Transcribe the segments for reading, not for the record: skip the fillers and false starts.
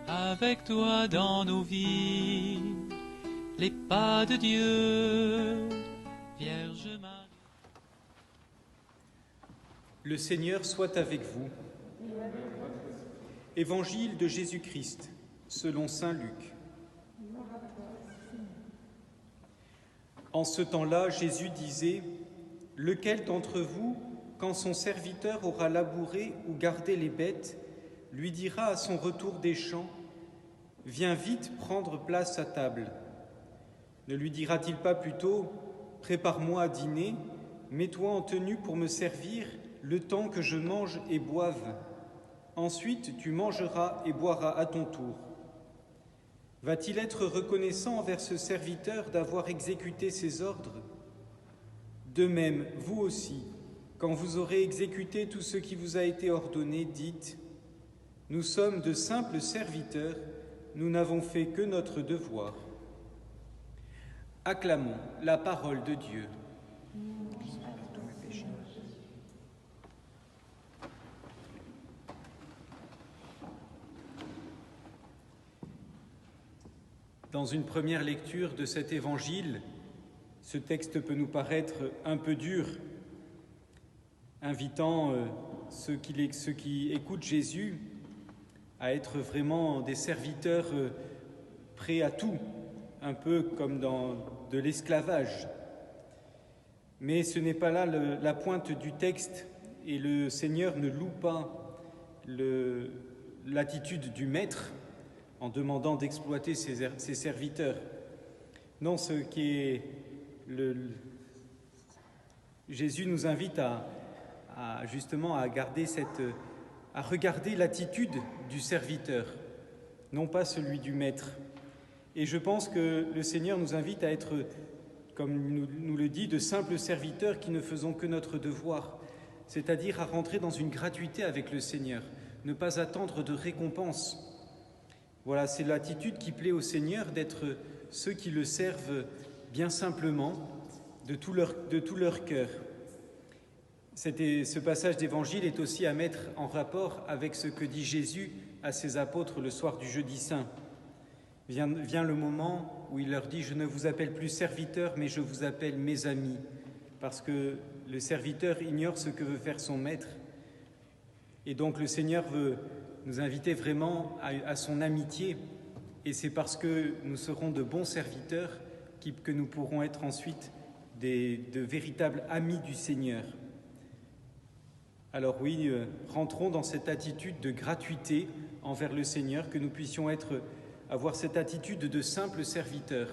Avec toi dans nos vies, les pas de Dieu, Vierge Marie. Le Seigneur soit avec vous. Évangile de Jésus-Christ, selon saint Luc. En ce temps-là, Jésus disait : « Lequel d'entre vous, quand son serviteur aura labouré ou gardé les bêtes, lui dira à son retour des champs : Viens vite prendre place à table. Ne lui dira-t-il pas plutôt : Prépare-moi à dîner, mets-toi en tenue pour me servir le temps que je mange et boive. Ensuite, tu mangeras et boiras à ton tour. Va-t-il être reconnaissant envers ce serviteur d'avoir exécuté ses ordres ? De même, vous aussi, quand vous aurez exécuté tout ce qui vous a été ordonné, dites : Nous sommes de simples serviteurs, nous n'avons fait que notre devoir. Acclamons la parole de Dieu. Dans une première lecture de cet évangile, ce texte peut nous paraître un peu dur, invitant ceux qui écoutent Jésus à être vraiment des serviteurs prêts à tout, un peu comme dans de l'esclavage. Mais ce n'est pas là la pointe du texte, et le Seigneur ne loue pas l'attitude du maître en demandant d'exploiter ses serviteurs. Non, ce qui est Jésus nous invite justement à regarder l'attitude du serviteur, non pas celui du maître. Et je pense que le Seigneur nous invite à être, comme nous le dit, de simples serviteurs qui ne faisons que notre devoir, c'est-à-dire à rentrer dans une gratuité avec le Seigneur, ne pas attendre de récompense. Voilà, c'est l'attitude qui plaît au Seigneur, d'être ceux qui le servent bien simplement, de tout leur cœur. Ce passage d'évangile est aussi à mettre en rapport avec ce que dit Jésus à ses apôtres le soir du jeudi saint. Vient le moment où il leur dit : « Je ne vous appelle plus serviteurs, mais je vous appelle mes amis », parce que le serviteur ignore ce que veut faire son maître. Et donc le Seigneur veut nous inviter vraiment à son amitié, et c'est parce que nous serons de bons serviteurs que nous pourrons être ensuite de véritables amis du Seigneur. Alors oui, rentrons dans cette attitude de gratuité envers le Seigneur, que nous puissions avoir cette attitude de simple serviteur.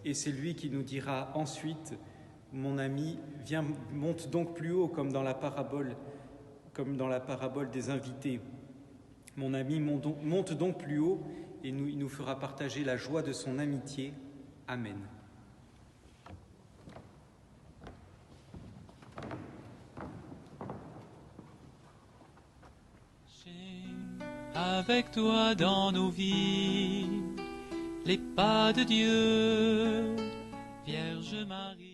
Et c'est lui qui nous dira ensuite : mon ami, viens, monte donc plus haut, comme dans la parabole des invités. Mon ami, monte donc plus haut, et il nous fera partager la joie de son amitié. Amen. Avec toi dans nos vies, les pas de Dieu, Vierge Marie.